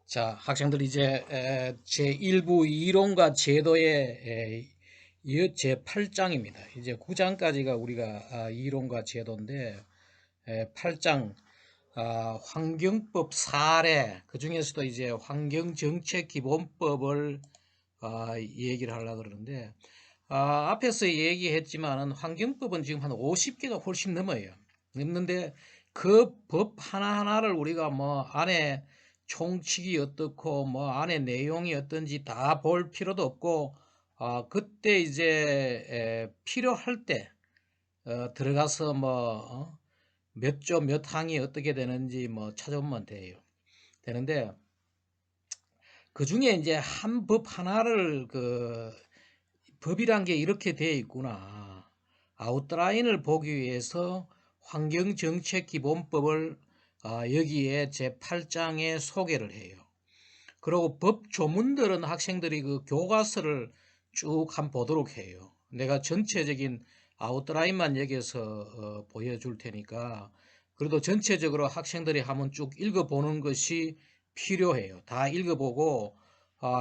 자, 학생들 이제 제1부 이론과 제도의 제8장입니다. 이제 9장까지가 우리가 이론과 제도인데 8장 환경법 사례, 그 중에서도 이제 환경정책기본법을 얘기를 하려고 그러는데 앞에서 얘기했지만은 환경법은 지금 한 50개가 훨씬 넘어요. 넘는데 그 법 하나하나를 우리가 뭐 안에 총칙이 어떻고 뭐 안에 내용이 어떤지 다 볼 필요도 없고 그때 이제 필요할 때 들어가서 뭐 몇 조 몇 항이 어떻게 되는지 뭐 찾아보면 돼요. 되는데 그 중에 이제 한 법 하나를 법이란 게 이렇게 되어 있구나. 아웃라인을 보기 위해서 환경정책기본법을 여기에 제8장에 소개를 해요. 그리고 법 조문들은 학생들이 그 교과서를 쭉 한번 보도록 해요. 내가 전체적인 아웃라인만 여기서 보여줄 테니까 그래도 전체적으로 학생들이 한번 쭉 읽어보는 것이 필요해요. 다 읽어보고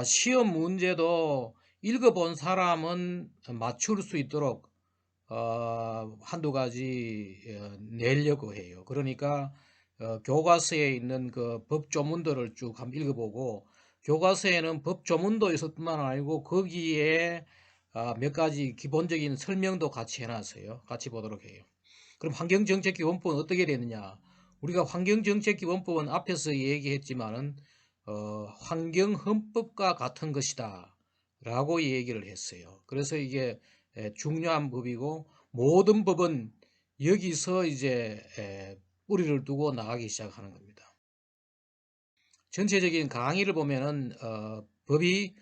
시험 문제도 읽어본 사람은 맞출 수 있도록 한두 가지 내려고 해요. 그러니까 교과서에 있는 그 법조문들을 쭉 한번 읽어보고 교과서에는 법조문도 있을 뿐만 아니고 거기에 몇 가지 기본적인 설명도 같이 해놨어요. 같이 보도록 해요. 그럼 환경정책기본법은 어떻게 되느냐? 우리가 환경정책기본법은 앞에서 얘기했지만은 환경헌법과 같은 것이다 라고 얘기를 했어요. 그래서 이게 중요한 법이고 모든 법은 여기서 이제 뿌리를 두고 나가기 시작하는 겁니다. 전체적인 강의를 보면은 법이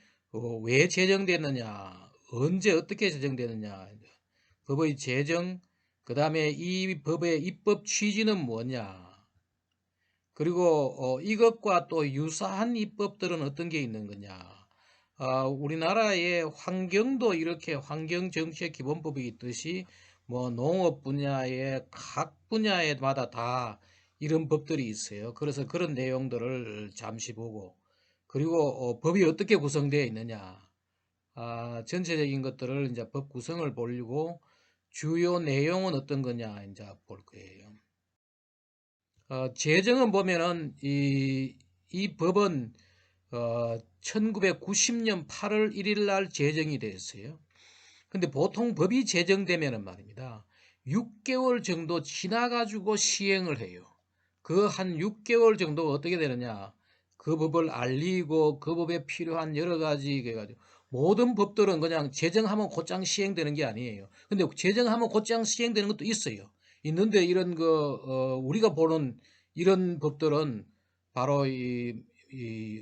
왜 제정됐느냐, 언제 어떻게 제정됐느냐, 법의 제정, 그 다음에 이 법의 입법 취지는 뭐냐, 그리고 이것과 또 유사한 입법들은 어떤 게 있는 거냐. 우리나라의 환경도 이렇게 환경정책기본법이 있듯이 뭐 농업 분야의 각 분야에마다 다 이런 법들이 있어요. 그래서 그런 내용들을 잠시 보고 그리고 법이 어떻게 구성되어 있느냐. 전체적인 것들을 이제 법 구성을 보려고 주요 내용은 어떤 거냐 이제 볼 거예요. 제정은 보면은 이 법은 1990년 8월 1일 날 제정이 됐어요. 근데 보통 법이 제정되면은 말입니다. 6개월 정도 지나가지고 시행을 해요. 그 한 6개월 정도 어떻게 되느냐. 그 법을 알리고 그 법에 필요한 여러 가지 해가지고 모든 법들은 그냥 제정하면 곧장 시행되는 게 아니에요. 근데 제정하면 곧장 시행되는 것도 있어요. 있는데 이런 우리가 보는 이런 법들은 바로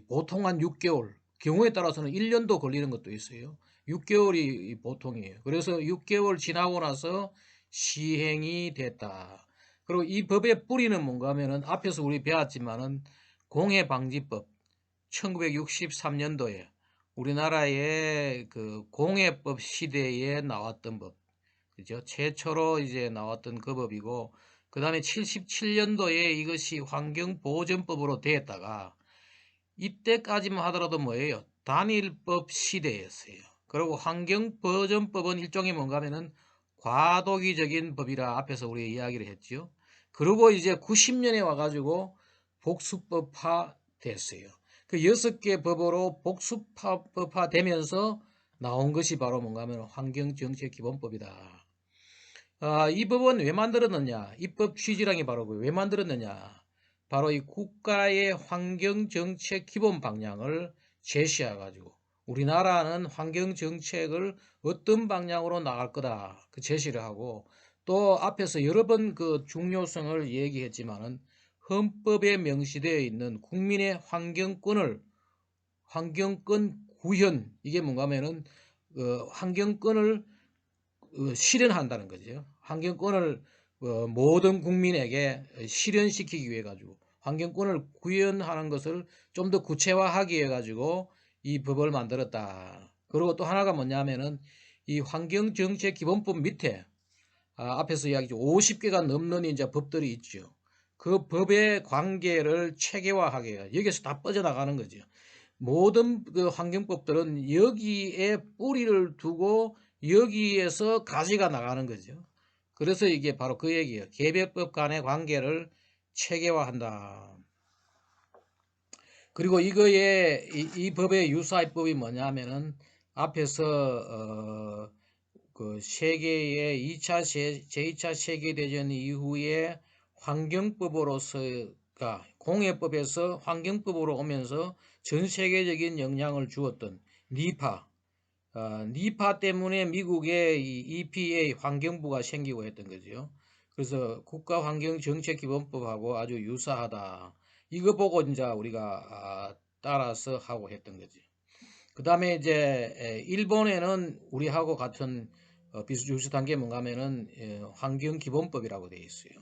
보통 한 6개월, 경우에 따라서는 1년도 걸리는 것도 있어요. 6개월이 보통이에요. 그래서 6개월 지나고 나서 시행이 됐다. 그리고 이 법의 뿌리는 뭔가 하면은 앞에서 우리 배웠지만은 공해방지법 1963년도에 우리나라의 그 공해법 시대에 나왔던 법, 그죠? 최초로 이제 나왔던 그 법이고, 그 다음에 77년도에 이것이 환경보전법으로 되었다가, 이때까지만 하더라도 뭐예요? 단일법 시대였어요. 그리고 환경보전법은 일종의 뭔가 하면은 과도기적인 법이라 앞에서 우리 이야기를 했죠. 그리고 이제 90년에 와가지고 복수법화 됐어요. 그 6개 법으로 복수법화 되면서 나온 것이 바로 뭔가 하면 환경정책기본법이다. 이 법은 왜 만들었느냐? 입법 취지랑이 바로 왜 만들었느냐? 바로 이 국가의 환경정책 기본 방향을 제시해가지고 우리나라는 환경정책을 어떤 방향으로 나갈 거다 그 제시를 하고 또 앞에서 여러 번 그 중요성을 얘기했지만은 헌법에 명시되어 있는 국민의 환경권 구현 이게 뭔가 하면은 환경권을 실현한다는 거죠. 환경권을 모든 국민에게 실현시키기 위해 가지고 환경권을 구현하는 것을 좀 더 구체화하기 위해 가지고 이 법을 만들었다. 그리고 또 하나가 뭐냐면은 이 환경정책기본법 밑에 앞에서 이야기죠. 50개가 넘는 이제 법들이 있죠. 그 법의 관계를 체계화하게 해요. 여기서 다 빠져나가는 거죠. 모든 그 환경법들은 여기에 뿌리를 두고 여기에서 가지가 나가는 거죠. 그래서 이게 바로 그 얘기예요. 개별법 간의 관계를 체계화한다. 그리고 이거의 이 법의 유사입법이 뭐냐면은 앞에서 그 세계의 2차 제2차 세계대전 이후에 환경법으로서가 공해법에서 환경법으로 오면서 전 세계적인 영향을 주었던 니파, 니파 때문에 미국의 이 EPA 환경부가 생기고 했던 거죠. 그래서 국가환경정책기본법하고 아주 유사하다. 이거 보고 이제 우리가 따라서 하고 했던 거지. 그 다음에 이제 일본에는 우리하고 같은 비슷한 게 뭔가 하면은 환경기본법이라고 되어 있어요.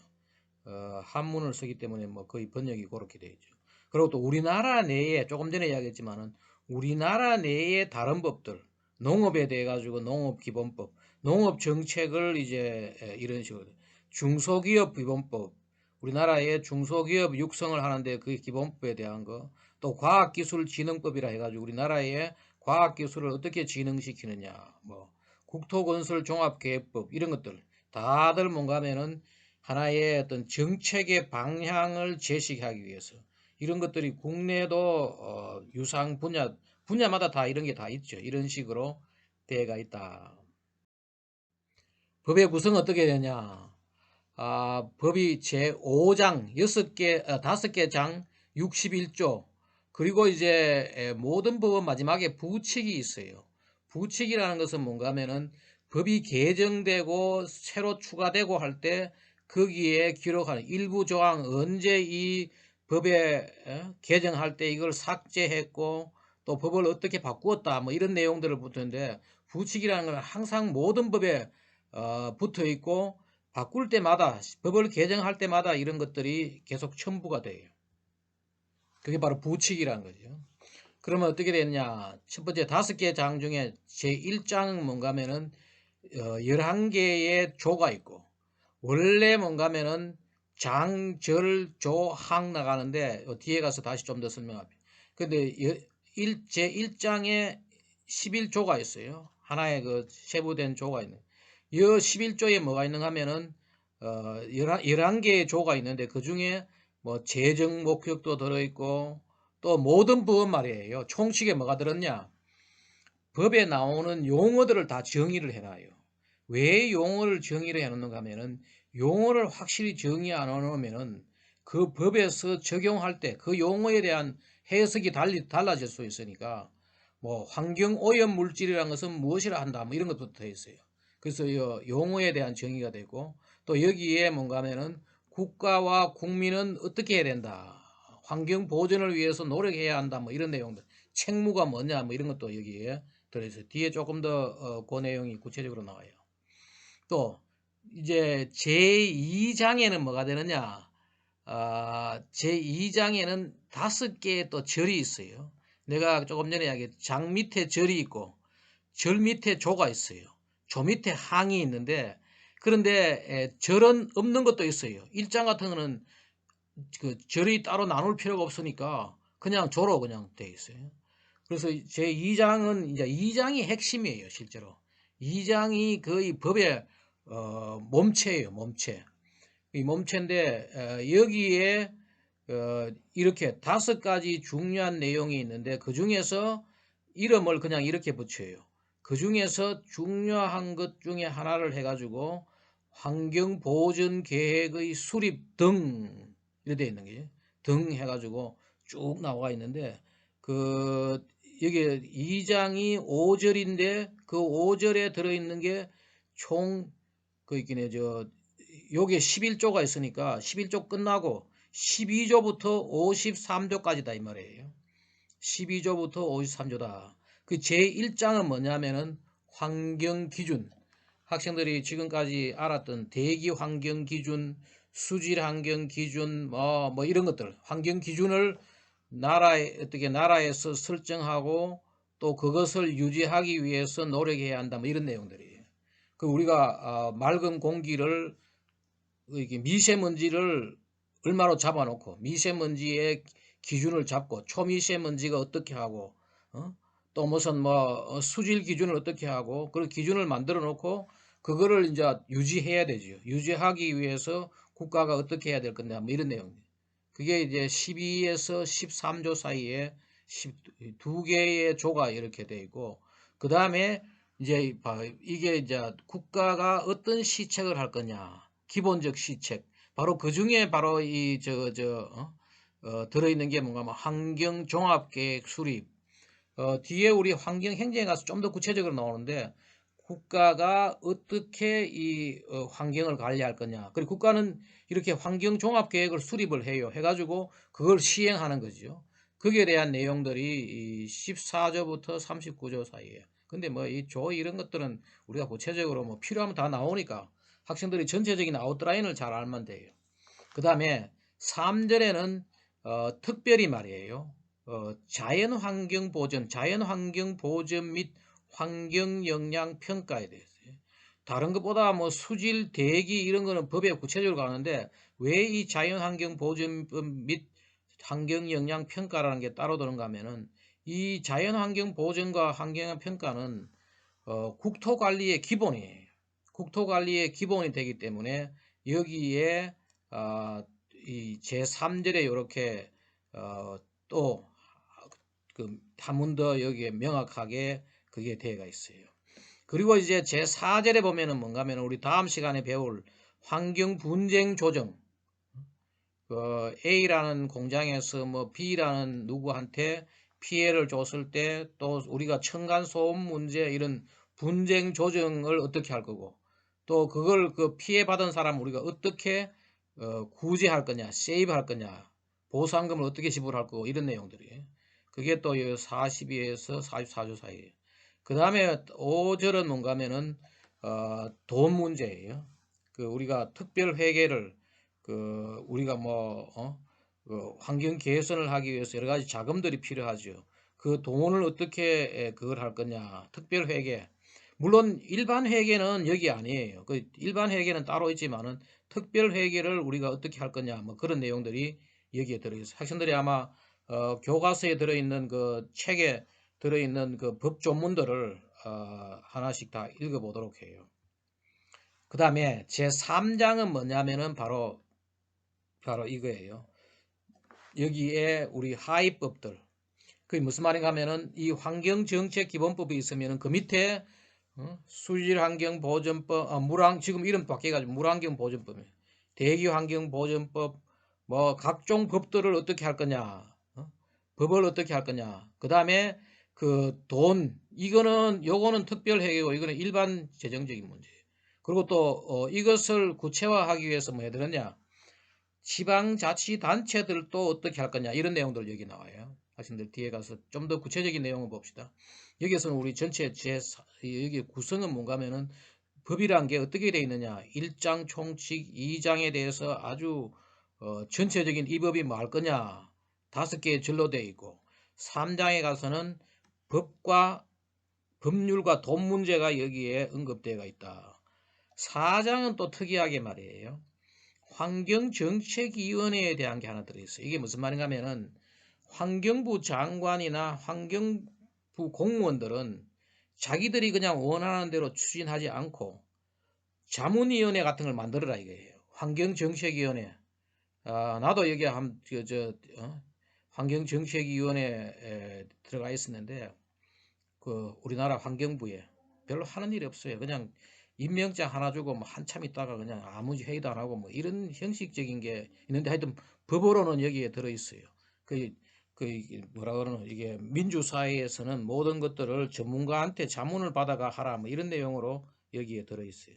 한문을 쓰기 때문에 뭐 거의 번역이 그렇게 되어 있죠. 그리고 또 우리나라 내에 조금 전에 이야기했지만은 우리나라 내에 다른 법들, 농업에 대해 가지고 농업기본법, 농업정책을 이제 이런 식으로 중소기업 기본법, 우리나라의 중소기업 육성을 하는데 그 기본법에 대한 거, 또 과학기술진흥법이라 해가지고 우리나라의 과학기술을 어떻게 진흥시키느냐, 뭐 국토건설 종합계획법 이런 것들 다들 뭔가 하면은 하나의 어떤 정책의 방향을 제시하기 위해서 이런 것들이 국내도 유상 분야마다 다 이런 게 다 있죠. 이런 식으로 되어가 있다. 법의 구성은 어떻게 되냐? 법이 제5장 6개, 5개 장 61조 그리고 이제 모든 법은 마지막에 부칙이 있어요. 부칙이라는 것은 뭔가 하면은 법이 개정되고 새로 추가되고 할 때 거기에 기록하는 일부 조항 언제 이 법에 개정할 때 이걸 삭제했고 또 법을 어떻게 바꾸었다 뭐 이런 내용들을 붙는데 부칙이라는 건 항상 모든 법에 붙어 있고 바꿀 때마다 법을 개정할 때마다 이런 것들이 계속 첨부가 돼요. 그게 바로 부칙이라는 거죠. 그러면 어떻게 되느냐? 첫 번째 5개 장 중에 제1장은 뭔가 하면은 11개의 조가 있고 원래 뭔가 하면은 장, 절, 조, 항 나가는데 뒤에 가서 다시 좀 더 설명할게요. 근데 제1장에 11조가 있어요. 하나의 그 세부된 조가 있는. 이 11조에 뭐가 있는가 하면은 11개의 조가 있는데 그 중에 뭐 재정 목적도 들어있고 또 모든 법 말이에요. 총칙에 뭐가 들었냐? 법에 나오는 용어들을 다 정의를 해놔요. 왜 용어를 정의를 해놓는가 하면은 용어를 확실히 정의 안 해놓으면은 그 법에서 적용할 때 그 용어에 대한 해석이 달라질 수 있으니까 뭐 환경 오염 물질이라는 것은 무엇이라 한다 뭐 이런 것도 더 있어요. 그래서 이 용어에 대한 정의가 되고 또 여기에 뭔가 하면은 국가와 국민은 어떻게 해야 된다. 환경 보존을 위해서 노력해야 한다 뭐 이런 내용들 책무가 뭐냐 뭐 이런 것도 여기에 들어있어요. 뒤에 조금 더 그 내용이 구체적으로 나와요. 또 이제 제2장에는 뭐가 되느냐? 제2장에는 5개의 또 절이 있어요. 내가 조금 전에 이야기했 장 밑에 절이 있고 절 밑에 조가 있어요. 조 밑에 항이 있는데 그런데 절은 없는 것도 있어요. 1장 같은 거는 그 절이 따로 나눌 필요가 없으니까 그냥 조로 그냥 돼 있어요. 그래서 제2장은 이제 2장이 핵심이에요, 실제로. 2장이 거의 법의 몸체예요, 몸체. 이 몸체인데 여기에 이렇게 5가지 중요한 내용이 있는데 그 중에서 이름을 그냥 이렇게 붙여요. 그 중에서 중요한 것 중에 하나를 해가지고 환경보전 계획의 수립 등 이렇게 되어 있는 게 등 해가지고 쭉 나와 있는데 그 여기 2장이 5절인데 그 5절에 들어있는 게 총 그 있긴 해 요게 11조가 있으니까 11조 끝나고 12조부터 53조까지다 이 말이에요. 12조부터 53조다. 그 제1장은 뭐냐면은 환경기준. 학생들이 지금까지 알았던 대기 환경기준, 수질 환경기준, 뭐 이런 것들, 환경기준을 나라에서 설정하고 또 그것을 유지하기 위해서 노력해야 한다. 뭐 이런 내용들이에요. 그 우리가 맑은 공기를 이렇게 미세먼지를 얼마로 잡아놓고 미세먼지의 기준을 잡고 초미세먼지가 어떻게 하고 또 무슨 뭐 수질 기준을 어떻게 하고 그런 기준을 만들어 놓고 그거를 이제 유지해야 되죠. 유지하기 위해서 국가가 어떻게 해야 될 건데 뭐 이런 내용. 그게 이제 12에서 13조 사이에 12개의 조가 이렇게 돼 있고 그 다음에 이제 이게 이제 국가가 어떤 시책을 할 거냐 기본적 시책 바로 그 중에 바로 이 들어있는 게 뭔가 뭐 환경 종합계획 수립 뒤에 우리 환경 행정에 가서 좀 더 구체적으로 나오는데 국가가 어떻게 이 환경을 관리할 거냐. 그리고 국가는 이렇게 환경 종합 계획을 수립을 해요. 해가지고 그걸 시행하는 거죠. 거기에 대한 내용들이 이 14조부터 39조 사이에요. 근데 뭐 이 조 이런 것들은 우리가 구체적으로 뭐 필요하면 다 나오니까 학생들이 전체적인 아웃라인을 잘 알면 돼요. 그 다음에 3절에는 특별히 말이에요. 자연환경 보전 및 환경영향 평가에 대해서요. 다른 것보다 뭐 수질, 대기 이런 거는 법에 구체적으로 가는데 왜 이 자연환경 보전법 및 환경영향 평가라는 게 따로 드는가 하면은 이 자연환경 보전과 환경영향 평가는 국토관리의 기본이에요. 국토관리의 기본이 되기 때문에 여기에 이 제3절에 이렇게 또 한 번 더 여기에 명확하게 그게 되어가 있어요. 그리고 이제 제4절에 보면은 뭔가 하면 우리 다음 시간에 배울 환경 분쟁 조정 A라는 공장에서 뭐 B라는 누구한테 피해를 줬을 때 또 우리가 층간소음 문제 이런 분쟁 조정을 어떻게 할 거고 또 그걸 그 피해 받은 사람 우리가 어떻게 구제할 거냐 세이브 할 거냐 보상금을 어떻게 지불할 거고 이런 내용들이 그게 또 42에서 44조 사이에요. 그 다음에 5절은 뭔가 하면은 돈 문제예요. 그 우리가 특별 회계를 그 우리가 그 환경 개선을 하기 위해서 여러 가지 자금들이 필요하죠. 그 돈을 어떻게 그걸 할 거냐. 특별 회계. 물론 일반 회계는 여기 아니에요. 그 일반 회계는 따로 있지만은 특별 회계를 우리가 어떻게 할 거냐. 뭐 그런 내용들이 여기에 들어있어요. 학생들이 아마 교과서에 들어있는 그 책에 들어있는 그 법 조문들을 하나씩 다 읽어보도록 해요. 그 다음에 제3장은 뭐냐면은 바로 이거예요. 여기에 우리 하위법들. 그게 무슨 말인가 하면은 이 환경정책기본법이 있으면은 그 밑에 수질환경보전법, 지금 이름 바뀌어가지고 물환경보전법이에요. 대기환경보전법, 뭐 각종 법들을 어떻게 할 거냐, 법을 어떻게 할 거냐. 그 다음에 그 돈, 요거는 특별회계고 이거는 일반 재정적인 문제예요. 그리고 또 이것을 구체화하기 위해서 뭐 해야 되느냐. 지방자치단체들도 어떻게 할 거냐 이런 내용들 여기 나와요. 학생들 뒤에 가서 좀 더 구체적인 내용을 봅시다. 여기에서는 우리 전체 여기 구성은 뭔가 하면은 법이란 게 어떻게 되어 있느냐 1장 총칙 2장에 대해서 아주 전체적인 이 법이 뭐 할 거냐 5개의 절로 되어 있고 3장에 가서는 법률과 돈 문제가 여기에 언급되어 있다. 4장은 또 특이하게 말이에요. 환경정책위원회에 대한 게 하나 들어있어요. 이게 무슨 말인가 하면은 환경부 장관이나 환경부 공무원들은 자기들이 그냥 원하는 대로 추진하지 않고 자문위원회 같은 걸 만들어라 이거예요. 환경정책위원회. 나도 여기 환경정책위원회에 들어가 있었는데 그 우리나라 환경부에 별로 하는 일이 없어요. 그냥 임명장 하나 주고 뭐 한참 있다가 그냥 아무 회의도 안 하고 뭐 이런 형식적인 게 있는데 하여튼 법으로는 여기에 들어 있어요. 뭐라 그러는 이게 민주사회에서는 모든 것들을 전문가한테 자문을 받아가 하라 뭐 이런 내용으로 여기에 들어 있어요.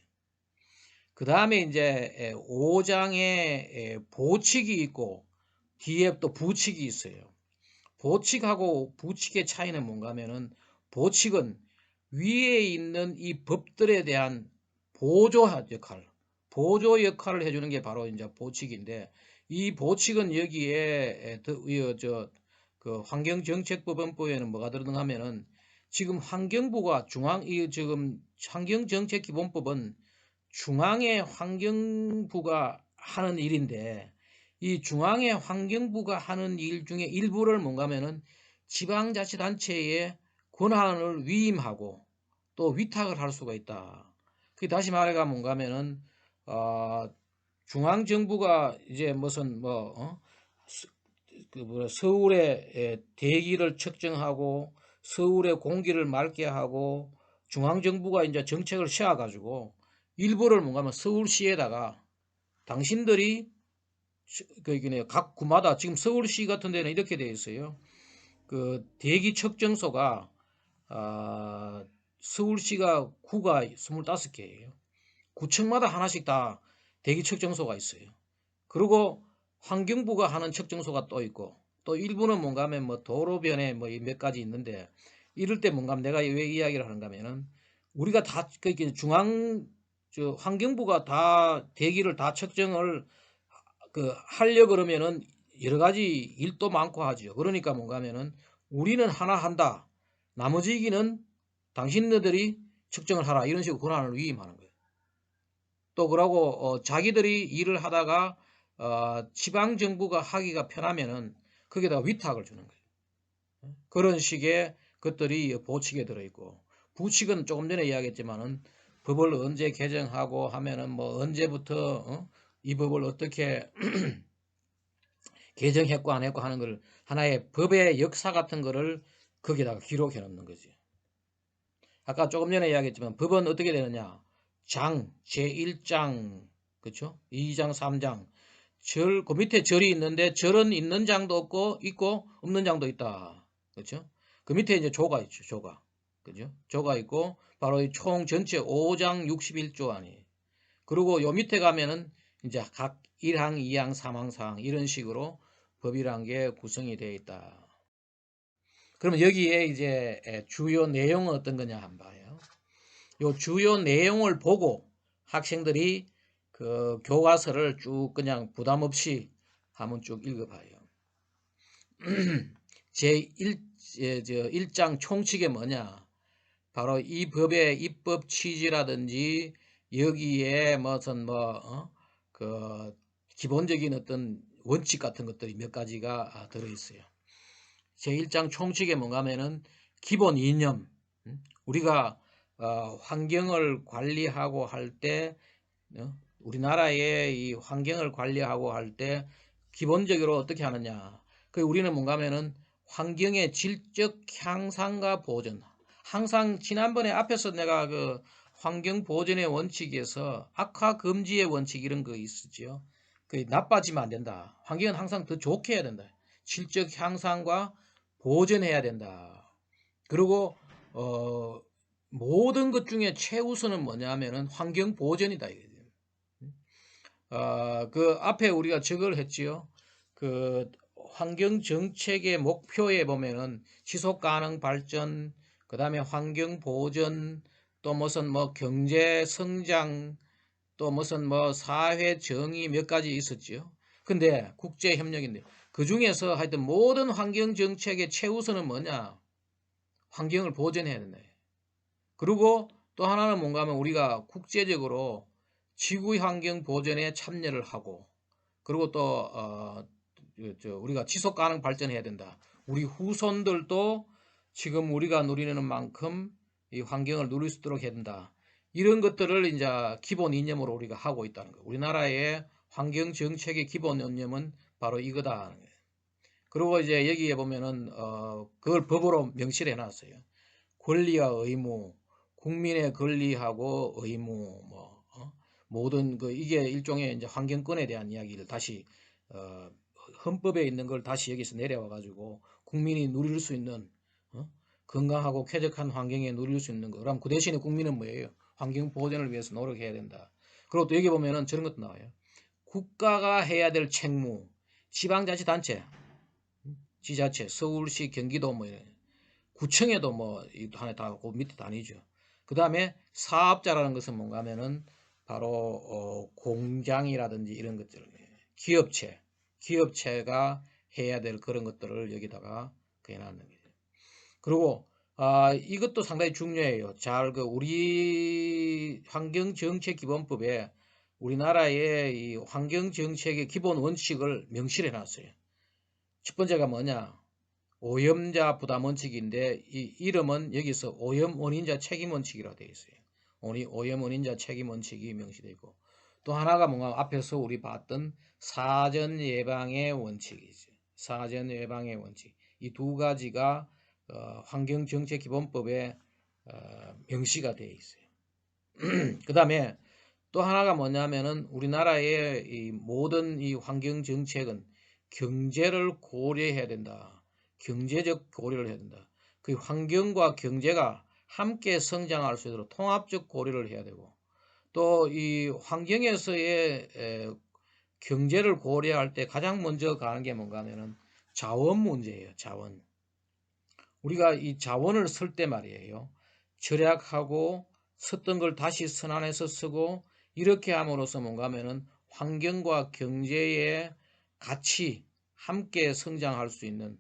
그 다음에 이제 5장에 보칙이 있고 뒤에 또 부칙이 있어요. 보칙하고 부칙의 차이는 뭔가 하면은 보칙은 위에 있는 이 법들에 대한 보조 역할을 해주는 게 바로 이제 보칙인데 이 보칙은 여기에 그 환경정책법원법에는 뭐가 들어가 하면은 지금 환경부가 지금 환경정책기본법은 중앙의 환경부가 하는 일인데 이 중앙의 환경부가 하는 일 중에 일부를 뭔가 하면은 지방자치단체의 권한을 위임하고 또 위탁을 할 수가 있다. 그 다시 말해가 뭔가 하면은 중앙정부가 이제 무슨 서울의 대기를 측정하고 서울의 공기를 맑게 하고 중앙정부가 이제 정책을 세워가지고 일부를 뭔가 하면 서울시에다가 당신들이 각 구마다 지금 서울시 같은 데는 이렇게 되어 있어요. 그 대기 측정소가 서울시가 구가 25개예요. 구청마다 하나씩 다 대기 측정소가 있어요. 그리고 환경부가 하는 측정소가 또 있고 또 일부는 뭔가 하면 뭐 도로변에 뭐 몇 가지 있는데 이럴 때 뭔가 내가 왜 이야기를 하는가 하면은 우리가 다 중앙 환경부가 다 대기를 다 측정을 하려 그러면은 여러 가지 일도 많고 하죠. 그러니까 뭔가 하면은 우리는 하나 한다. 나머지기는 당신네들이 측정을 하라. 이런 식으로 권한을 위임하는 거예요. 또 그러고 자기들이 일을 하다가 지방 정부가 하기가 편하면은 거기다가 위탁을 주는 거예요. 그런 식의 것들이 보칙에 들어있고 부칙은 조금 전에 이야기했지만은 법을 언제 개정하고 하면은 뭐 언제부터 이 법을 어떻게 개정했고 안 했고 하는 걸 하나의 법의 역사 같은 거를 거기다가 기록해 놓는 거지. 아까 조금 전에 이야기했지만 법은 어떻게 되느냐? 장, 제1장, 그렇죠? 2장, 3장. 그 밑에 절이 있는데 절은 있는 장도 있고 없는 장도 있다. 그렇죠? 그 밑에 이제 조가 있죠. 조가. 그죠? 조가 있고 바로 이 총 전체 5장 61조 안이. 그리고 요 밑에 가면은 이제 각 1항, 2항, 3항, 4항 이런 식으로 법이란 게 구성이 되어 있다. 그러면 여기에 이제 주요 내용은 어떤 거냐 한번 봐요. 요 주요 내용을 보고 학생들이 그 교과서를 쭉 그냥 부담 없이 한번 쭉 읽어봐요. 제1장 총칙이 뭐냐? 바로 이 법의 입법 취지라든지 여기에 무슨 그 기본적인 어떤 원칙 같은 것들이 몇 가지가 들어있어요. 제1장 총칙에 뭔가 하면은 기본 이념, 우리가 환경을 관리하고 할 때 우리나라의 이 환경을 관리하고 할 때 기본적으로 어떻게 하느냐? 그 우리는 뭔가 하면은 환경의 질적 향상과 보존. 항상 지난번에 앞에서 내가 그 환경 보존의 원칙에서 악화 금지의 원칙 이런 거 있었죠. 그 나빠지면 안 된다. 환경은 항상 더 좋게 해야 된다. 질적 향상과 보존해야 된다. 그리고 모든 것 중에 최우선은 뭐냐 하면은 환경 보존이다. 그 앞에 우리가 저걸 했지요. 그 환경 정책의 목표에 보면은 지속 가능 발전, 그다음에 환경 보전, 또 무슨 뭐 경제 성장, 또 무슨 뭐 사회 정의 몇 가지 있었지요. 근데 국제 협력인데 그 중에서 하여튼 모든 환경 정책의 최우선은 뭐냐? 환경을 보존해야 된다. 그리고 또 하나는 뭔가 하면 우리가 국제적으로 지구 환경 보존에 참여를 하고 그리고 또 우리가 지속 가능 발전해야 된다. 우리 후손들도 지금 우리가 누리는 만큼 이 환경을 누릴 수 있도록 해야 된다. 이런 것들을 이제 기본 이념으로 우리가 하고 있다는 거예요. 우리나라의 환경 정책의 기본 이념은 바로 이거다. 그리고 이제 여기에 보면은 그걸 법으로 명시를 해놨어요. 권리와 의무, 국민의 권리하고 의무, 모든 이게 일종의 이제 환경권에 대한 이야기를 다시 헌법에 있는 걸 다시 여기서 내려와 가지고 국민이 누릴 수 있는 건강하고 쾌적한 환경에 누릴 수 있는 거. 그럼 그 대신에 국민은 뭐예요? 환경 보존을 위해서 노력해야 된다. 그리고 또 여기 보면은 저런 것도 나와요. 국가가 해야 될 책무, 지방자치단체, 지자체, 서울시, 경기도 뭐 구청에도 뭐 하나 다 그 밑에 다니죠. 그 다음에 사업자라는 것은 뭔가 하면은 바로 공장이라든지 이런 것들, 기업체가 해야 될 그런 것들을 여기다가 해놨는 거죠. 그리고 이것도 상당히 중요해요. 잘 우리 환경정책기본법에 우리나라의 이 환경 정책의 기본 원칙을 명시해 놨어요. 첫 번째가 뭐냐? 오염자 부담 원칙인데 이 이름은 여기서 오염 원인자 책임 원칙이라고 되어 있어요. 오염 원인자 책임 원칙이 명시되어 있고, 또 하나가 뭔가 앞에서 우리 봤던 사전 예방의 원칙이죠. 사전 예방의 원칙. 이 두 가지가 환경정책기본법에 명시가 되어 있어요. 그 다음에 또 하나가 뭐냐면은 우리나라의 이 모든 이 환경정책은 경제를 고려해야 된다. 경제적 고려를 해야 된다. 그 환경과 경제가 함께 성장할 수 있도록 통합적 고려를 해야 되고, 또 이 환경에서의 경제를 고려할 때 가장 먼저 가는 게 뭔가 하면은 자원 문제예요. 자원. 우리가 이 자원을 쓸 때 말이에요. 절약하고 썼던 걸 다시 선안해서 쓰고 이렇게 함으로써 뭔가 하면은 환경과 경제의 같이 함께 성장할 수 있는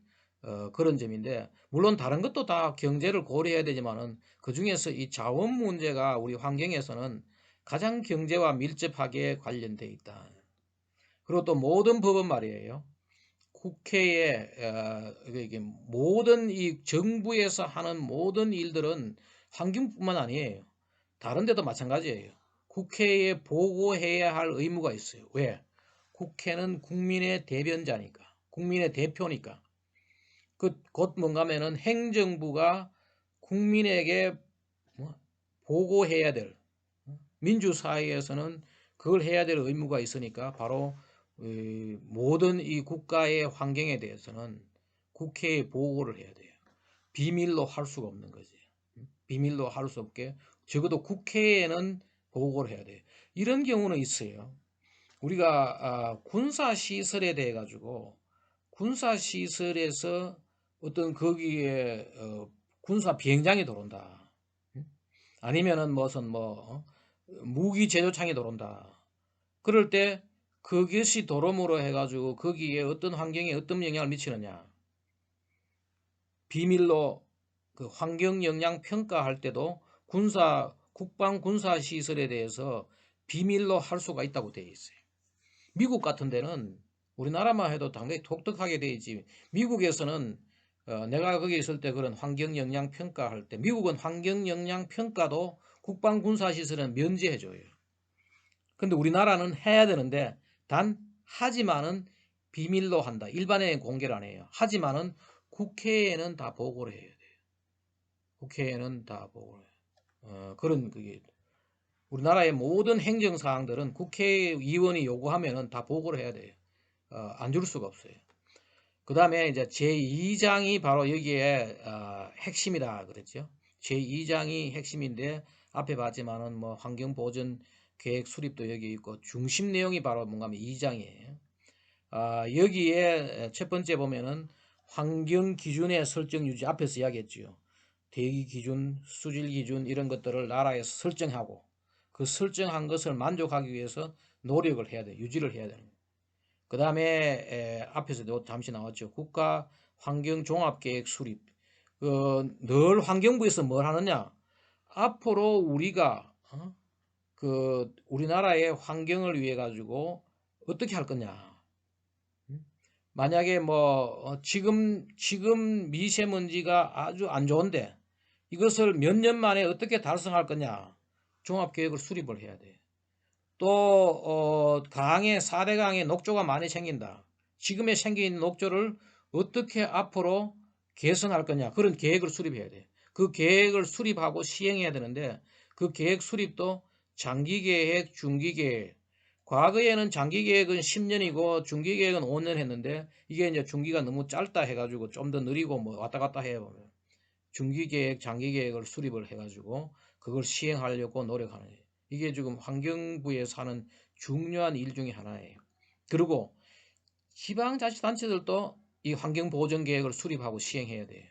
그런 점인데, 물론 다른 것도 다 경제를 고려해야 되지만은 그 중에서 이 자원 문제가 우리 환경에서는 가장 경제와 밀접하게 관련되어 있다. 그리고 또 모든 법은 말이에요. 국회에 이게 모든 이 정부에서 하는 모든 일들은 환경뿐만 아니에요. 다른 데도 마찬가지예요. 국회에 보고해야 할 의무가 있어요. 왜? 국회는 국민의 대변자니까. 국민의 대표니까. 곧 뭔가면은 행정부가 국민에게 보고해야 될, 민주사회에서는 그걸 해야 될 의무가 있으니까 바로 모든 이 국가의 환경에 대해서는 국회에 보고를 해야 돼요. 비밀로 할 수가 없는 거지. 비밀로 할 수 없게 적어도 국회에는 보고를 해야 돼요. 이런 경우는 있어요. 우리가 군사시설에 대해 가지고 군사시설에서 어떤 거기에 군사 비행장이 들어온다. 아니면은 무슨 무기 제조창이 들어온다. 그럴 때 그것이 도름으로 해가지고 거기에 어떤 환경에 어떤 영향을 미치느냐. 비밀로 그 환경 영향 평가할 때도 국방 군사 시설에 대해서 비밀로 할 수가 있다고 되어 있어요. 미국 같은 데는 우리나라만 해도 당연히 독특하게 되어 있지. 미국에서는 내가 거기 있을 때 그런 환경 영향 평가할 때 미국은 환경 영향 평가도 국방 군사 시설은 면제해 줘요. 근데 우리나라는 해야 되는데 단 하지만은 비밀로 한다. 일반에 공개를 안 해요. 하지만은 국회에는 다 보고를 해야 돼요. 국회에는 다 보고를 해요. 그런 그게 우리나라의 모든 행정 사항들은 국회의원이 요구하면은 다 보고를 해야 돼요. 안 줄 수가 없어요. 그 다음에 이제 제2장이 바로 여기에 핵심이다 그랬죠. 제2장이 핵심인데 앞에 봤지만은 뭐 환경보전 계획 수립도 여기 있고 중심 내용이 바로 뭔가 하면 2장이에요. 여기에 첫 번째 보면은 환경 기준의 설정 유지 앞에서 이야기했죠. 대기 기준, 수질 기준 이런 것들을 나라에서 설정하고 그 설정한 것을 만족하기 위해서 노력을 해야 돼, 유지를 해야 되는 거예요. 그 다음에 앞에서도 잠시 나왔죠. 국가 환경 종합계획 수립. 늘 환경부에서 뭘 하느냐? 앞으로 우리가 우리나라의 환경을 위해 가지고 어떻게 할 거냐? 만약에 지금 미세먼지가 아주 안 좋은데 이것을 몇 년 만에 어떻게 달성할 거냐? 종합계획을 수립을 해야 돼. 또 강에 4대강에 녹조가 많이 생긴다. 지금에 생긴 녹조를 어떻게 앞으로 개선할 거냐? 그런 계획을 수립해야 돼. 그 계획을 수립하고 시행해야 되는데 그 계획 수립도 장기계획, 중기계획. 과거에는 장기계획은 10년이고 중기계획은 5년 했는데 이게 이제 중기가 너무 짧다 해가지고 좀 더 느리고 왔다 갔다 해보면 중기계획, 장기계획을 수립을 해가지고 그걸 시행하려고 노력하는 거예요. 이게 지금 환경부에서 하는 중요한 일 중에 하나예요. 그리고 지방자치단체들도 이 환경보전계획을 수립하고 시행해야 돼요.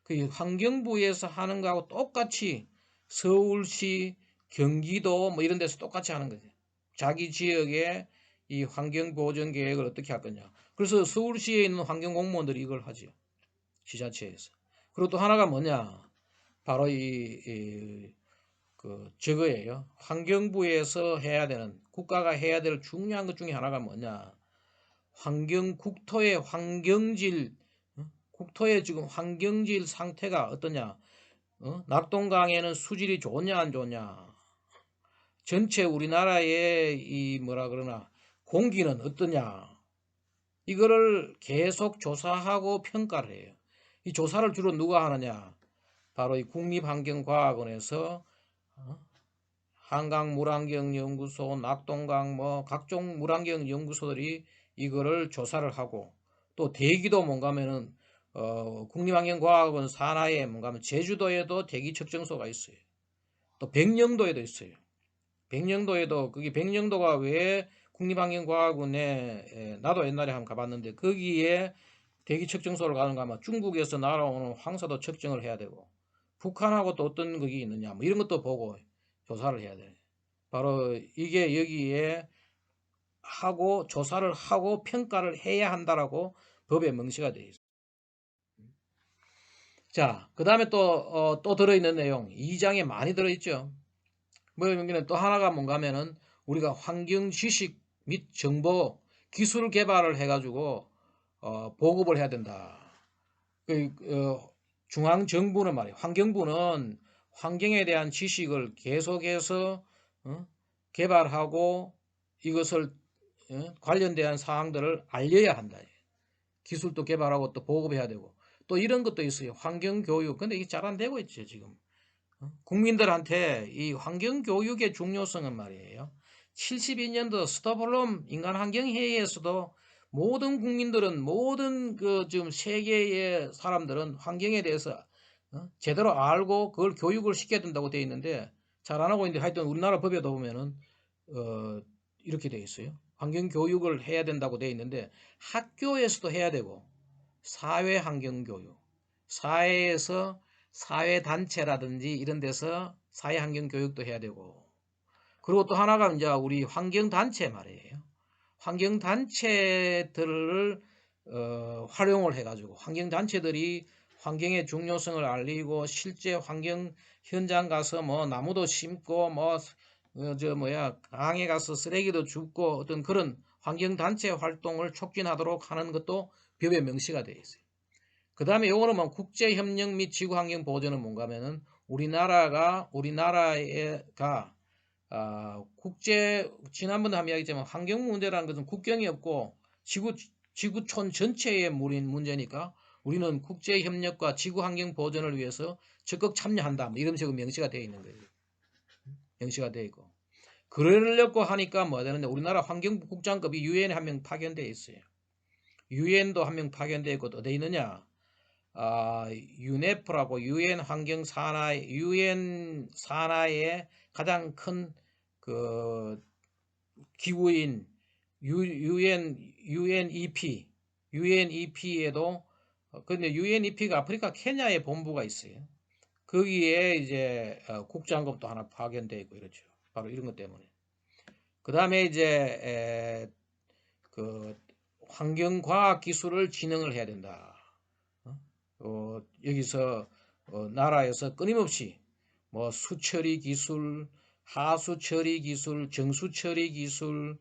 그 환경부에서 하는 거하고 똑같이 서울시, 경기도 이런 데서 똑같이 하는 거죠. 자기 지역에 이 환경보전계획을 어떻게 할 거냐. 그래서 서울시에 있는 환경공무원들이 이걸 하죠. 지자체에서. 그리고 또 하나가 뭐냐. 바로 저거예요. 환경부에서 해야 되는, 국가가 해야 될 중요한 것 중에 하나가 뭐냐. 국토의 환경질, 국토의 지금 환경질 상태가 어떠냐. 낙동강에는 수질이 좋냐 안 좋냐. 전체 우리나라의 이 뭐라 그러나 공기는 어떠냐. 이거를 계속 조사하고 평가를 해요. 이 조사를 주로 누가 하느냐. 바로 이 국립환경과학원에서 한강물환경연구소, 낙동강 뭐 각종 물환경 연구소들이 이거를 조사를 하고, 또 대기도 뭔가 하면은 국립환경과학원 산하에 뭔가 하면 제주도에도 대기 측정소가 있어요. 또 백령도에도 있어요. 백령도에도, 그게 백령도가 왜 국립환경과학원에, 나도 옛날에 한번 가봤는데 거기에 대기 측정소를 가는가 하면 중국에서 날아오는 황사도 측정을 해야 되고, 북한하고 또 어떤 그게 있느냐 뭐 이런 것도 보고 조사를 해야 돼. 바로 이게 여기에 하고 조사를 하고 평가를 해야 한다라고 법에 명시가 되어 있어요. 자, 그 다음에 또 들어있는 내용 2장에 많이 들어있죠. 뭐 여기는 또 하나가 뭔가 하면은 우리가 환경 지식 및 정보 기술 개발을 해가지고 보급을 해야 된다. 중앙정부는 말이에요. 환경부는 환경에 대한 지식을 계속해서 개발하고 이것을 관련된 사항들을 알려야 한다. 기술도 개발하고 또 보급해야 되고, 또 이런 것도 있어요. 환경교육. 근데 이게 잘 안 되고 있죠, 지금. 국민들한테 이 환경교육의 중요성은 말이에요. 72년도 스톡홀름 인간환경회의에서도 모든 국민들은, 모든 지금 세계의 사람들은 환경에 대해서 제대로 알고 그걸 교육을 시켜야 된다고 되어 있는데 잘 안 하고 있는데, 하여튼 우리나라 법에도 보면은 이렇게 되어 있어요. 환경교육을 해야 된다고 되어 있는데 학교에서도 해야 되고, 사회환경교육, 사회에서 사회단체라든지 이런 데서 사회환경교육도 해야 되고, 그리고 또 하나가 이제 우리 환경단체 말이에요. 환경단체들을 활용을 해가지고 환경단체들이 환경의 중요성을 알리고, 실제 환경 현장 가서 뭐 나무도 심고 뭐 강에 가서 쓰레기도 줍고 어떤 그런 환경단체 활동을 촉진하도록 하는 것도 법에 명시가 되어 있어요. 그 다음에 요거는 뭐 국제협력 및 지구환경 보전은 뭔가 하면은 우리나라가 지난번에 한번 이야기했지만 환경 문제라는 것은 국경이 없고 지구촌 전체의 문제니까 우리는 국제협력과 지구환경 보전을 위해서 적극 참여한다. 뭐 이런 식으로 명시가 되어 있는 거예요. 명시가 되어 있고. 그러려고 하니까 뭐가 되는데, 우리나라 환경부 국장급이 유엔에 한 명 파견되어 있어요. 유엔도 한 명 파견되어 있고, 어디 있느냐? 유네프라고 유엔 환경 산하, 유엔 산하의 가장 큰 그 기구인 UNEP에도, 근데 UNEP가 아프리카 케냐에 본부가 있어요. 거기에 이제 국장급도 하나 파견되어 있고 이렇죠. 바로 이런 것 때문에. 그 다음에 이제 그 환경과학 기술을 진흥을 해야 된다. 여기서 나라에서 끊임없이 뭐 수처리 기술, 하수 처리 기술, 정수 처리 기술,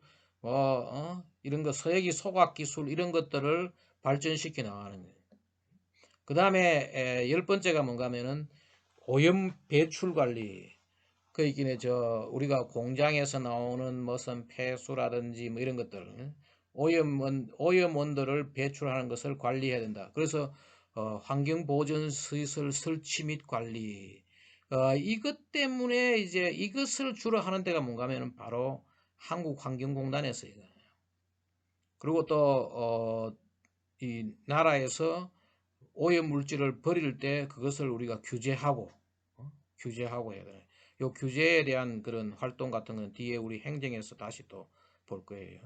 이런 거 서해기 소각 기술 이런 것들을 발전시켜 나가는 거예요. 그 다음에 10번째가 뭔가 하면은 오염 배출 관리. 그 있기는 우리가 공장에서 나오는 무슨 폐수라든지 뭐 이런 것들, 오염원들을 배출하는 것을 관리해야 된다. 그래서 환경보전시설 설치 및 관리. 이것 때문에 이제 이것을 주로 하는 데가 뭔가 하면은 바로 한국환경공단에서 이거. 그리고 또 이 나라에서 오염 물질을 버릴 때 그것을 우리가 규제하고 해야 돼요. 요 규제에 대한 그런 활동 같은 건 뒤에 우리 행정에서 다시 또 볼 거예요.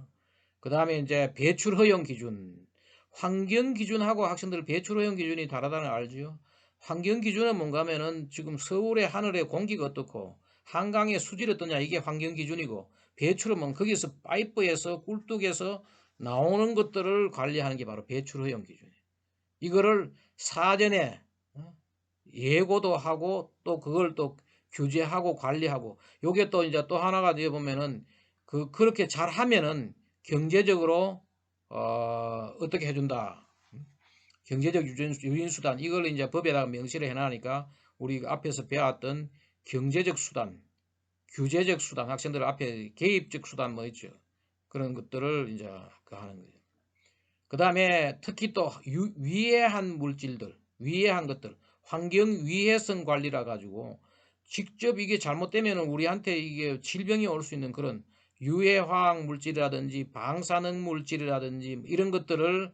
그 다음에 이제 배출 허용 기준. 환경 기준하고 학생들 배출 허용 기준이 다르다는 걸 알죠? 환경 기준은 뭔가 하면은 지금 서울의 하늘의 공기가 어떻고 한강의 수질이 어떠냐, 이게 환경 기준이고, 배출은 뭐 거기서 파이프에서 꿀뚝에서 나오는 것들을 관리하는 게 바로 배출 허용 기준이에요. 이거를 사전에 예고도 하고 또 그걸 또 규제하고 관리하고 요게 또 이제 또 하나가 되어 보면은 그렇게 잘 하면은 경제적으로 어떻게 해준다. 경제적 유인 수단 이걸 이제 법에다가 명시를 해놔니까 우리 앞에서 배웠던 경제적 수단, 규제적 수단, 학생들 앞에 개입적 수단 뭐 있죠. 그런 것들을 이제 하는 거예요. 그 다음에 특히 또 위해한 물질들, 위해한 것들, 환경 위해성 관리라 가지고 직접 이게 잘못되면 우리한테 이게 질병이 올 수 있는 그런 유해 화학 물질이라든지 방사능 물질이라든지 이런 것들을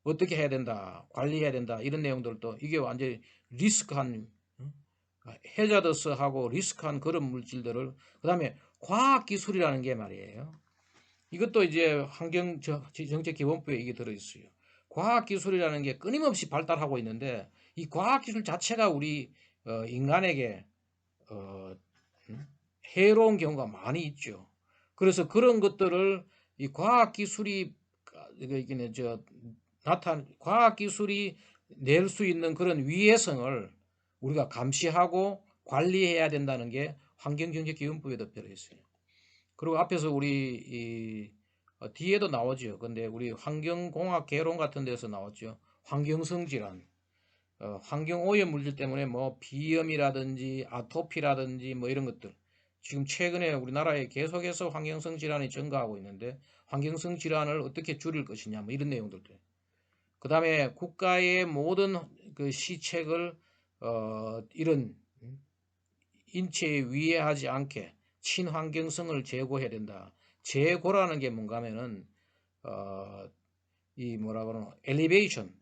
어떻게 해야 된다, 관리해야 된다 이런 내용들도 이게 완전히 리스크한 해저더스하고 리스크한 그런 물질들을 그 다음에 과학기술이라는 게 말이에요. 이것도 이제 환경정책기본부에 이게 들어있어요. 과학기술이라는 게 끊임없이 발달하고 있는데 이 과학기술 자체가 우리 인간에게 해로운 경우가 많이 있죠. 그래서 그런 것들을 이 과학기술이 과학기술이 낼 수 있는 그런 위해성을 우리가 감시하고 관리해야 된다는 게 환경정책기본부에도 들어있어요. 그리고 앞에서 우리 뒤에도 나오죠. 근데 우리 환경공학 개론 같은 데서 나왔죠. 환경성 질환, 환경오염 물질 때문에 뭐 비염이라든지 아토피라든지 뭐 이런 것들. 지금 최근에 우리나라에 계속해서 환경성 질환이 증가하고 있는데 환경성 질환을 어떻게 줄일 것이냐 뭐 이런 내용들도. 그 다음에 국가의 모든 그 시책을 이런 인체에 위해하지 않게 친환경성을 제고해야 된다. 제고라는 게 뭔가 하면은 이 뭐라 그러나 엘리베이션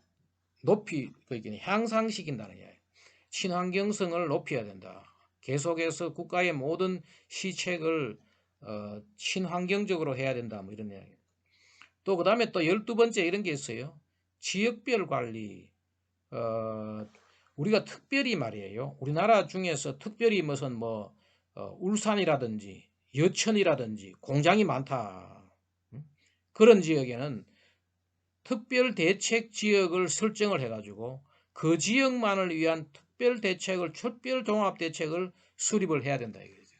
높이 향상시킨다는 이야기. 친환경성을 높여야 된다. 계속해서 국가의 모든 시책을 친환경적으로 해야 된다. 뭐 이런 이야기. 또 그다음에 또 12번째 이런 게 있어요. 지역별 관리. 우리가 특별히 말이에요. 우리나라 중에서 특별히 무슨 뭐 울산이라든지 여천이라든지 공장이 많다. 그런 지역에는 특별 대책 지역을 설정을 해가지고 그 지역만을 위한 특별 종합 대책을 수립을 해야 된다 이거죠.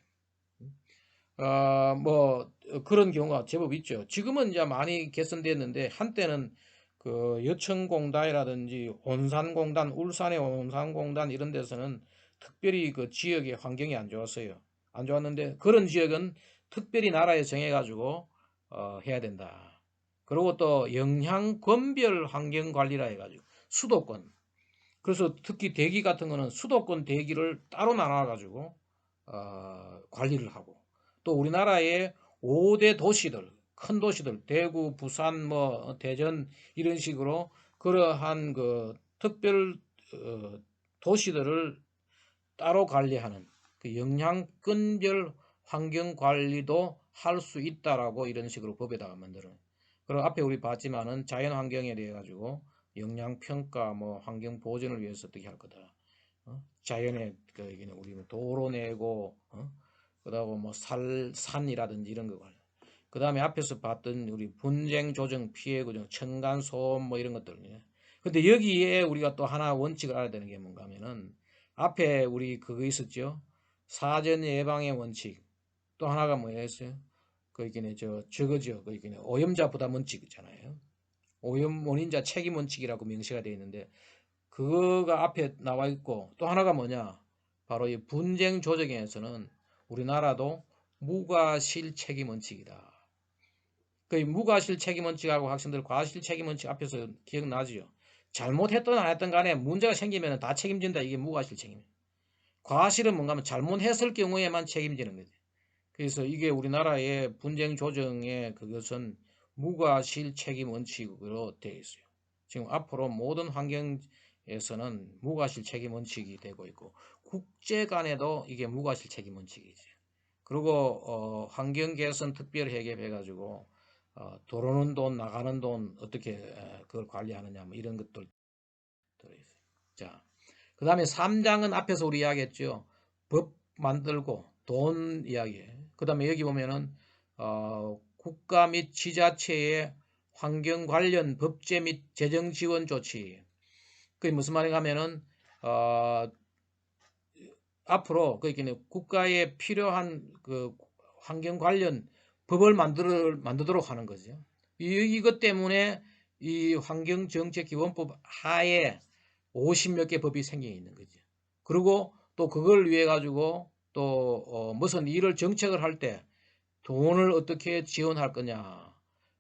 뭐 그런 경우가 제법 있죠. 지금은 이제 많이 개선됐는데 한때는 그 여천공단이라든지 온산공단, 울산의 온산공단 이런 데서는 특별히 그 지역의 환경이 안 좋았어요. 안 좋았는데 그런 지역은 특별히 나라에 정해가지고 해야 된다. 그리고 또 영향권별 환경관리라 해가지고 수도권. 그래서 특히 대기 같은 거는 수도권 대기를 따로 나눠가지고 관리를 하고 또 우리나라의 5대 도시들, 큰 도시들, 대구, 부산, 뭐 대전 이런 식으로 그러한 그 특별 도시들을 따로 관리하는 그 영향권별 환경 관리도 할 수 있다라고 이런 식으로 법에다가 만들어요. 그리고 앞에 우리 봤지만은 자연 환경에 대해 가지고 영양 평가, 뭐 환경 보존을 위해서 어떻게 할 거다. 자연의 우리 도로 내고, 그다음에 뭐 산이라든지 이런 거 관련. 그 다음에 앞에서 봤던 우리 분쟁 조정, 피해 구정, 층간 소음 뭐 이런 것들. 근데 여기에 우리가 또 하나 원칙을 알아야 되는 게 뭔가 하면은 앞에 우리 그거 있었죠. 사전 예방의 원칙. 또 하나가 뭐였어요? 저거죠. 오염자 부담 원칙 있잖아요. 오염 원인자 책임 원칙이라고 명시가 되어 있는데 그거가 앞에 나와 있고 또 하나가 뭐냐? 바로 이 분쟁 조정에서는 우리나라도 무과실 책임 원칙이다. 그 무과실 책임 원칙하고 학생들 과실 책임 원칙 앞에서 기억나죠? 잘못했든 안 했든 간에 문제가 생기면 다 책임진다. 이게 무과실 책임. 과실은 뭔가 하면 잘못했을 경우에만 책임지는 거지. 그래서 이게 우리나라의 분쟁 조정의 그것은 무과실 책임 원칙으로 되어 있어요. 지금 앞으로 모든 환경에서는 무과실 책임 원칙이 되고 있고 국제 간에도 이게 무과실 책임 원칙이지. 그리고 환경 개선 특별 회계 해가지고 들어오는 돈 나가는 돈 어떻게 그걸 관리하느냐 뭐 이런 것들 들어있어요. 자, 그 다음에 3장은 앞에서 우리 이야기했죠. 법 만들고 돈 이야기. 그 다음에 여기 보면은 국가 및 지자체의 환경 관련 법제 및 재정 지원 조치. 그게 무슨 말인가 하면은 앞으로 그러니까 국가에 필요한 그 환경 관련 법을 만들도록 하는 거죠. 이것 때문에 이 환경정책기본법 하에 50몇 개 법이 생겨 있는 거죠. 그리고 또 그걸 위해 가지고 또 무슨 일을 정책을 할 때 돈을 어떻게 지원할 거냐.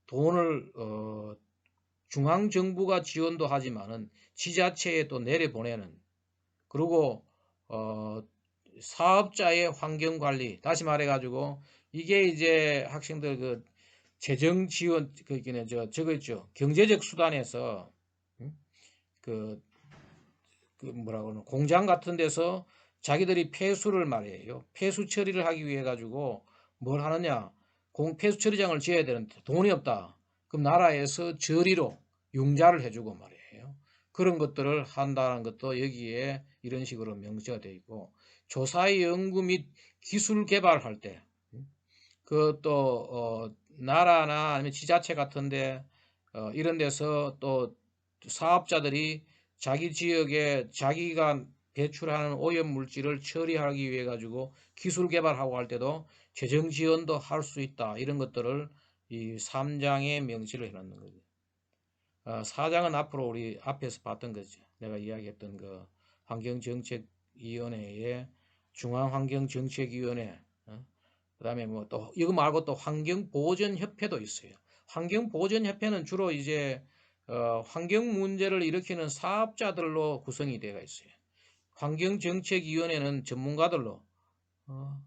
돈을 중앙정부가 지원도 하지만은 지자체에 또 내려보내는, 그리고 사업자의 환경관리, 다시 말해가지고 이게 이제 학생들 그 재정 지원 그기는 저거 있죠. 경제적 수단에서 그, 그 뭐라 그러나 공장 같은 데서 자기들이 폐수를 말이에요. 폐수 처리를 하기 위해 가지고 뭘 하느냐? 폐수 처리장을 지어야 되는데 돈이 없다. 그럼 나라에서 저리로 융자를 해주고 말이에요. 그런 것들을 한다는 것도 여기에 이런 식으로 명시가 되어 있고, 조사 연구 및 기술 개발할 때 그또 나라나 아니면 지자체 같은데 이런 데서 또 사업자들이 자기 지역에 자기가 배출하는 오염 물질을 처리하기 위해 가지고 기술 개발하고 할 때도 재정 지원도 할 수 있다. 이런 것들을 이 3장에 명시를 해놓는 거죠. 4장은 앞으로 우리 앞에서 봤던 거죠. 내가 이야기했던 그 환경정책위원회의 중앙환경정책위원회, 그 다음에 뭐 또 이거 말고 또 환경보전협회도 있어요. 환경보전협회는 주로 이제 환경 문제를 일으키는 사업자들로 구성이 되어 있어요. 환경정책위원회는 전문가들로,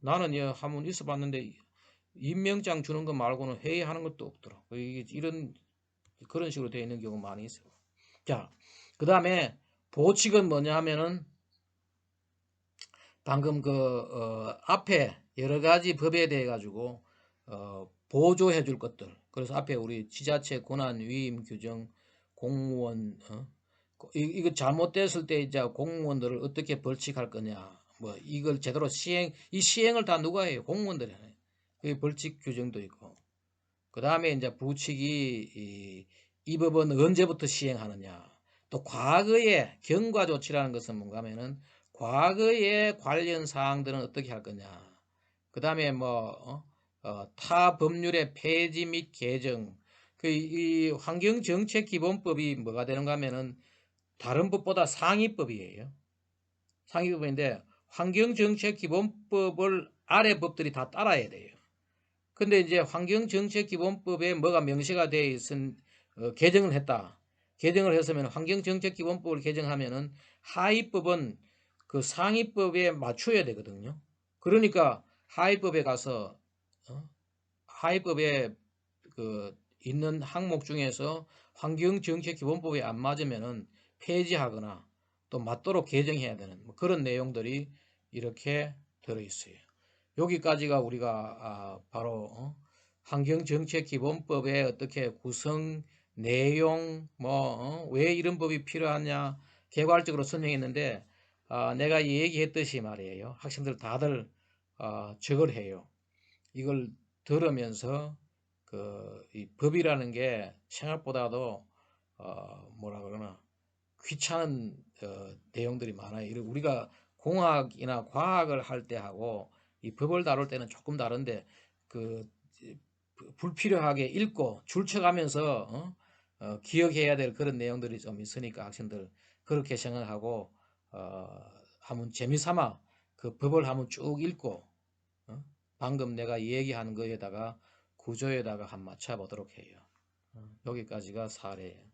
나는 한번 있어봤는데 임명장 주는 거 말고는 회의하는 것도 없더라고. 이런 그런 식으로 되어 있는 경우가 많이 있어요. 자, 그 다음에 보칙은 뭐냐 하면은 방금 앞에 여러 가지 법에 대해 가지고 보조해 줄 것들. 그래서 앞에 우리 지자체 권한 위임 규정, 공무원 이거 잘못됐을 때 이제 공무원들을 어떻게 벌칙할 거냐. 뭐 이걸 제대로 이 시행을 다 누가 해요? 공무원들이 해요. 그 벌칙 규정도 있고. 그다음에 이제 부칙이 이 법은 언제부터 시행하느냐. 또 과거의 경과 조치라는 것은 뭔가 하면은 과거의 관련 사항들은 어떻게 할 거냐. 그다음에 타 법률의 폐지 및 개정. 이 환경정책기본법이 뭐가 되는가 하면은 다른 법보다 상위법이에요. 상위법인데 환경정책기본법을 아래 법들이 다 따라야 돼요. 근데 이제 환경정책기본법에 뭐가 명시가 되어 있은 개정을 했다. 개정을 했으면 환경정책기본법을 개정하면은 하위법은 그 상위법에 맞춰야 되거든요. 그러니까 하위법에 가서 하위법에 그 있는 항목 중에서 환경정책기본법에 안 맞으면은 폐지하거나 또 맞도록 개정해야 되는 뭐 그런 내용들이 이렇게 들어 있어요. 여기까지가 우리가 바로 환경정책기본법의 어떻게 구성 내용 왜 이런 법이 필요하냐 개괄적으로 설명했는데 내가 얘기했듯이 말이에요. 학생들 다들 저걸 해요. 이걸 들으면서 이 법이라는 게 생각보다도 뭐라 그러나 귀찮은 내용들이 많아요. 우리가 공학이나 과학을 할 때 하고 이 법을 다룰 때는 조금 다른데 그 불필요하게 읽고 줄쳐가면서 기억해야 될 그런 내용들이 좀 있으니까 학생들 그렇게 생각하고 한번 재미삼아 그 법을 한번 쭉 읽고 방금 내가 얘기하는 거에다가 구조에다가 한번 맞춰보도록 해요. 여기까지가 사례예요.